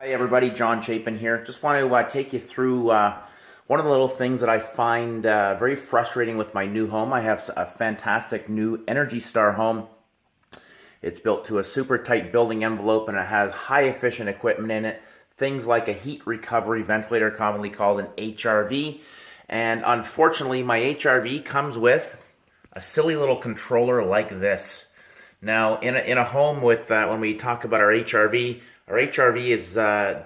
Hi everybody, John Chapin here. Just want to take you through one of the little things that I find very frustrating with my new home. I have a fantastic new Energy Star home. It's built to a super tight building envelope and it has high efficient equipment in it. Things like a heat recovery ventilator, commonly called an HRV. And unfortunately, my HRV comes with a silly little controller like this. Now, in a home with, when we talk about our HRV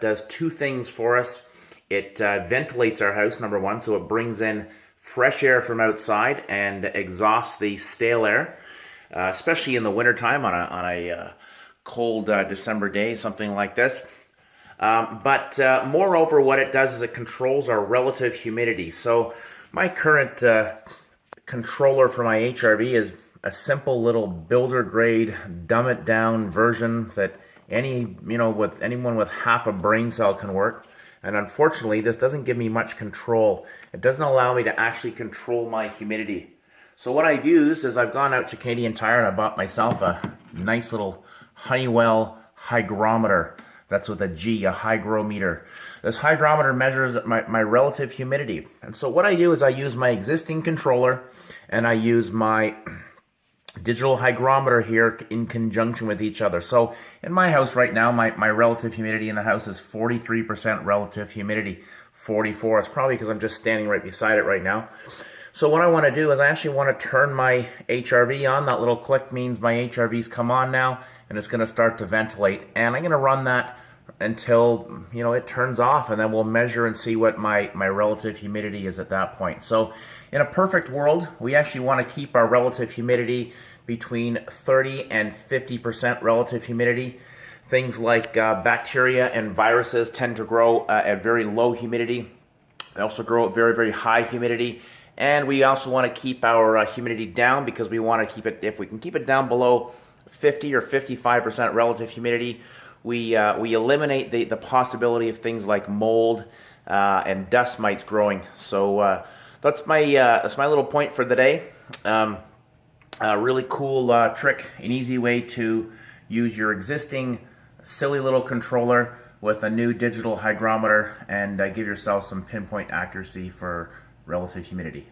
does two things for us. It ventilates our house, number one, so it brings in fresh air from outside and exhausts the stale air, especially in the wintertime on a cold December day, something like this. But moreover, what it does is it controls our relative humidity. So my current controller for my HRV is a simple little builder grade, dumb it down version that anyone with half a brain cell can work. And unfortunately, this doesn't give me much control. It doesn't allow me to actually control my humidity. So what I've used is I've gone out to Canadian Tire and I bought myself a nice little Honeywell hygrometer. That's with a G, a hygrometer. This hygrometer measures my relative humidity. And so what I do is I use my existing controller and I use my digital hygrometer here in conjunction with each other. So in my house right now, my relative humidity in the house is 43% relative humidity. 44, it's probably because I'm just standing right beside it right now. So what I want to do is I actually want to turn my HRV on. That little click means my HRV's come on now and it's going to start to ventilate. And I'm going to run that until it turns off, and then we'll measure and see what my relative humidity is at that point. So in a perfect world, we actually want to keep our relative humidity between 30 and 50% relative humidity. Things like bacteria and viruses tend to grow at very low humidity. They also grow at very, very high humidity. And we also want to keep our humidity down because we want to keep it, if we can keep it down below 50 or 55% relative humidity, we eliminate the possibility of things like mold and dust mites growing. So that's my little point for the day. A really cool trick, an easy way to use your existing silly little controller with a new digital hygrometer and give yourself some pinpoint accuracy for relative humidity.